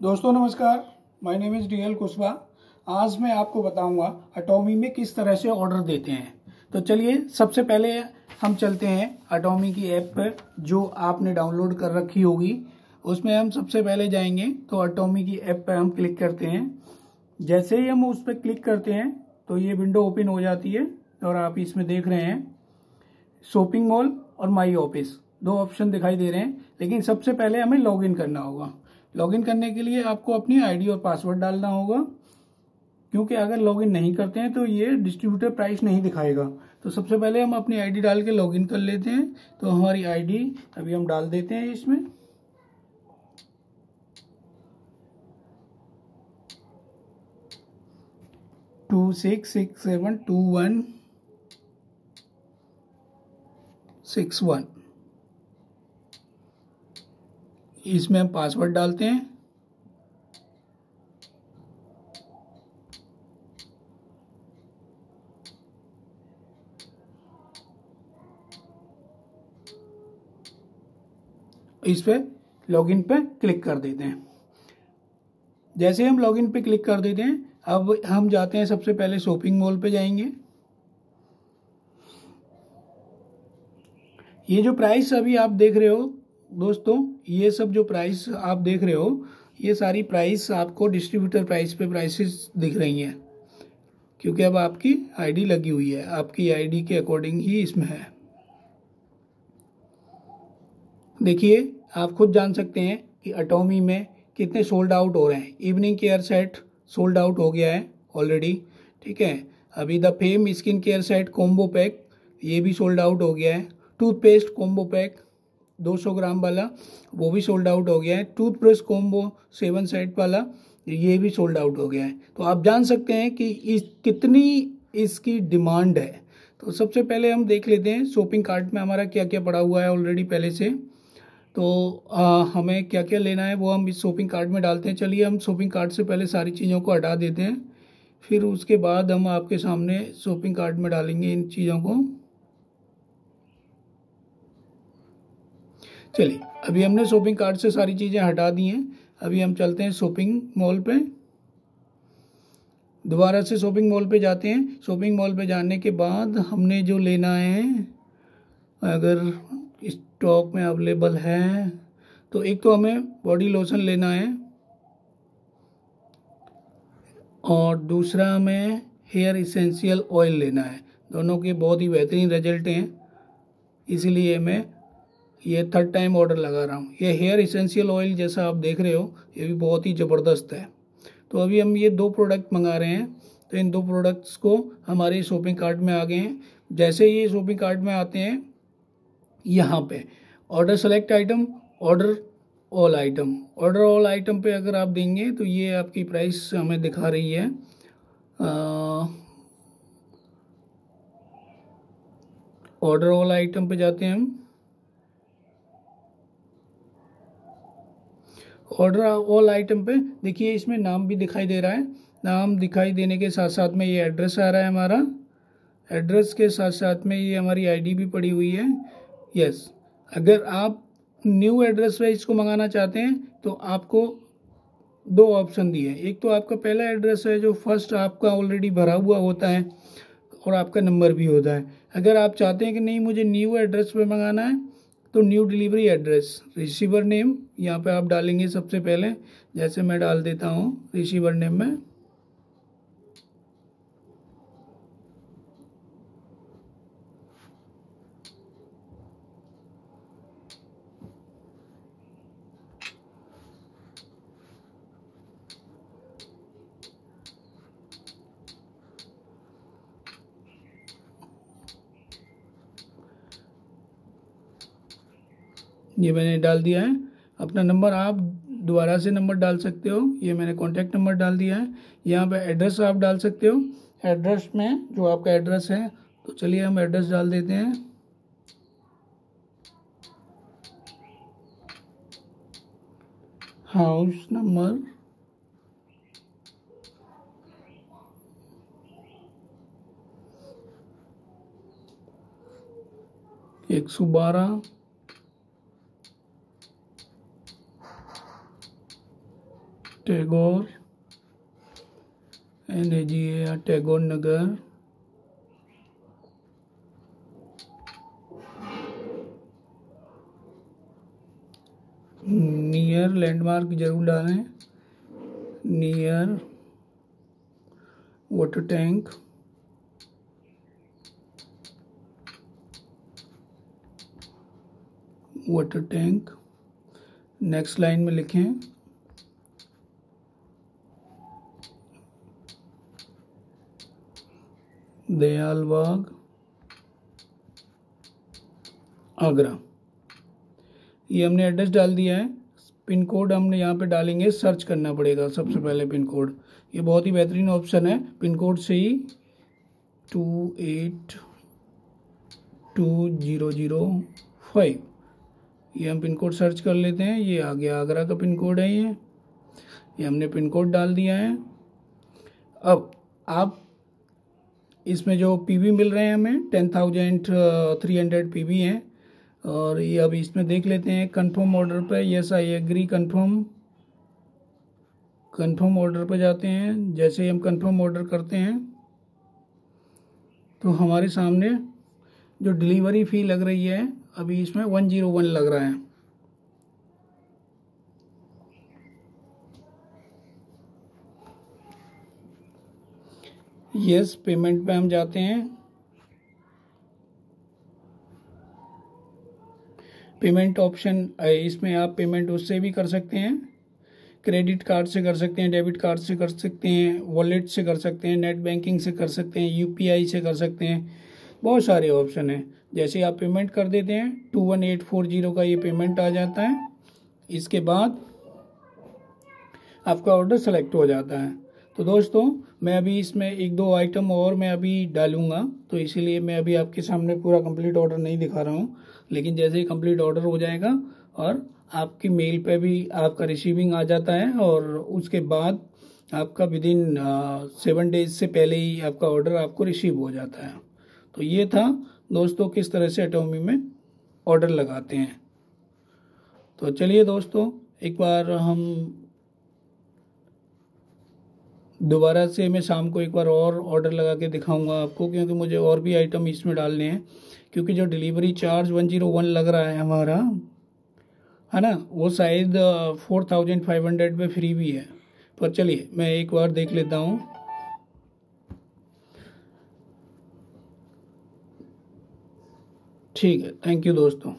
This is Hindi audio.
दोस्तों नमस्कार, my name is DL Kushwaha. आज मैं आपको बताऊंगा अटोमी में किस तरह से ऑर्डर देते हैं। तो चलिए सबसे पहले हम चलते हैं अटोमी की ऐप पर जो आपने डाउनलोड कर रखी होगी। उसमें हम सबसे पहले जाएंगे तो अटोमी की ऐप पर हम क्लिक करते हैं। जैसे ही हम उस पर क्लिक करते हैं तो ये विंडो ओपन हो जाती है और आप इसमें देख रहे हैं शॉपिंग मॉल और माई ऑफिस दो ऑप्शन दिखाई दे रहे हैं। लेकिन सबसे पहले हमें लॉगिन करना होगा। लॉगिन करने के लिए आपको अपनी आईडी और पासवर्ड डालना होगा, क्योंकि अगर लॉगिन नहीं करते हैं तो ये डिस्ट्रीब्यूटर प्राइस नहीं दिखाएगा। तो सबसे पहले हम अपनी आईडी डाल के लॉगिन कर लेते हैं। तो हमारी आईडी अभी हम डाल देते हैं इसमें। टू 6672161। इसमें हम पासवर्ड डालते हैं। इस पे लॉगिन पे क्लिक कर देते हैं। जैसे हम लॉगिन पे क्लिक कर देते हैं, अब हम जाते हैं सबसे पहले शॉपिंग मॉल पे जाएंगे। ये जो प्राइस अभी आप देख रहे हो दोस्तों, ये सब जो प्राइस आप देख रहे हो, ये सारी प्राइस आपको डिस्ट्रीब्यूटर प्राइस पे प्राइसेस दिख रही हैं, क्योंकि अब आपकी आईडी लगी हुई है। आपकी आईडी के अकॉर्डिंग ही इसमें है। देखिए आप खुद जान सकते हैं कि अटोमी में कितने सोल्ड आउट हो रहे हैं। Evening care set sold out हो गया है ऑलरेडी, ठीक है। अभी the fame skin care set combo pack ये भी सोल्ड आउट हो गया है। टूथपेस्ट कॉम्बो पैक 200 ग्राम वाला वो भी सोल्ड आउट हो गया है। टूथब्रश कॉम्बो 7 सेट वाला ये भी सोल्ड आउट हो गया है। तो आप जान सकते हैं कि कितनी इसकी डिमांड है। तो सबसे पहले हम देख लेते हैं शॉपिंग कार्ट में हमारा क्या क्या पड़ा हुआ है ऑलरेडी पहले से। तो हमें क्या क्या लेना है वो हम इस शॉपिंग कार्ट में डालते हैं। चलिए हम शॉपिंग कार्ट से पहले सारी चीज़ों को हटा देते हैं, फिर उसके बाद हम आपके सामने शॉपिंग कार्ट में डालेंगे इन चीज़ों को। चलिए अभी हमने शॉपिंग कार्ट से सारी चीज़ें हटा दी हैं। अभी हम चलते हैं शॉपिंग मॉल पे। दोबारा से शॉपिंग मॉल पे जाते हैं। शॉपिंग मॉल पे जाने के बाद हमने जो लेना है, अगर स्टॉक में अवेलेबल है तो एक तो हमें बॉडी लोशन लेना है और दूसरा हमें हेयर इसेंशियल ऑयल लेना है। दोनों के बहुत ही बेहतरीन रिजल्ट हैं, इसीलिए मैं ये थर्ड टाइम ऑर्डर लगा रहा हूँ। ये हेयर इसेंशियल ऑयल जैसा आप देख रहे हो ये भी बहुत ही ज़बरदस्त है। तो अभी हम ये दो प्रोडक्ट मंगा रहे हैं। तो इन दो प्रोडक्ट्स को हमारे शॉपिंग कार्ट में आ गए हैं। जैसे ये शॉपिंग कार्ट में आते हैं, यहाँ पे order select item, order all item, order all item पे अगर आप देंगे तो ये आपकी प्राइस हमें दिखा रही है। ऑर्डर ऑल आइटम पे जाते हैं हम। ऑर्डर ऑल आइटम पे देखिए इसमें नाम भी दिखाई दे रहा है। नाम दिखाई देने के साथ साथ में ये एड्रेस आ रहा है हमारा। एड्रेस के साथ साथ में ये हमारी आईडी भी पड़ी हुई है। यस, अगर आप न्यू एड्रेस पे इसको मंगाना चाहते हैं तो आपको दो ऑप्शन दिए हैं। एक तो आपका पहला एड्रेस है जो फर्स्ट आपका ऑलरेडी भरा हुआ होता है और आपका नंबर भी होता है। अगर आप चाहते हैं कि नहीं मुझे न्यू एड्रेस पे मंगाना है तो new delivery address, receiver name यहाँ पे आप डालेंगे सबसे पहले। जैसे मैं डाल देता हूँ रिसीवर नेम में। ये मैंने डाल दिया है। अपना नंबर आप दोबारा से नंबर डाल सकते हो। ये मैंने कॉन्टैक्ट नंबर डाल दिया है। यहाँ पे एड्रेस आप डाल सकते हो। एड्रेस में जो आपका एड्रेस है, तो चलिए हम एड्रेस डाल देते हैं। House number 112, Tagore NAGA Tagore Nagar, near landmark जरूर डालें, near water tank, water tank. Next line में लिखें दयालबाग आगरा। ये हमने एड्रेस डाल दिया है। पिन कोड हमने यहाँ पे डालेंगे, सर्च करना पड़ेगा सबसे पहले पिन कोड। ये बहुत ही बेहतरीन ऑप्शन है, पिन कोड से ही 2820005 ये हम पिन कोड सर्च कर लेते हैं। ये आ गया, आगरा का पिन कोड है ये हमने पिन कोड डाल दिया है। अब आप इसमें जो पीवी मिल रहे हैं हमें 10,300 पीवी हैं। और ये अब इसमें देख लेते हैं कंफर्म ऑर्डर पे, yes I agree, confirm order पे जाते हैं। जैसे ही हम कंफर्म ऑर्डर करते हैं तो हमारे सामने जो डिलीवरी फ़ी लग रही है अभी इसमें 101 लग रहा है। यस पेमेंट पे हम जाते हैं। पेमेंट ऑप्शन, इसमें आप पेमेंट उससे भी कर सकते हैं, क्रेडिट कार्ड से कर सकते हैं, डेबिट कार्ड से कर सकते हैं, वॉलेट से कर सकते हैं, नेट बैंकिंग से कर सकते हैं, यूपीआई से कर सकते हैं। बहुत सारे ऑप्शन हैं। जैसे आप पेमेंट कर देते हैं 21840 का ये पेमेंट आ जाता है। इसके बाद आपका ऑर्डर सेलेक्ट हो जाता है। तो दोस्तों मैं अभी इसमें एक दो आइटम और मैं अभी डालूंगा, तो इसीलिए मैं अभी आपके सामने पूरा कंप्लीट ऑर्डर नहीं दिखा रहा हूँ। लेकिन जैसे ही कंप्लीट ऑर्डर हो जाएगा और आपकी मेल पे भी आपका रिसीविंग आ जाता है, और उसके बाद आपका विदिन 7 डेज से पहले ही आपका ऑर्डर आपको रिसीव हो जाता है। तो ये था दोस्तों किस तरह से एटॉमी में ऑर्डर लगाते हैं। तो चलिए दोस्तों एक बार हम दोबारा से, मैं शाम को एक बार और ऑर्डर लगा के दिखाऊंगा आपको, क्योंकि मुझे और भी आइटम इसमें डालने हैं। क्योंकि जो डिलीवरी चार्ज 101 लग रहा है हमारा, है ना, वो शायद 4500 पे फ्री भी है। पर चलिए मैं एक बार देख लेता हूँ। ठीक है, थैंक यू दोस्तों।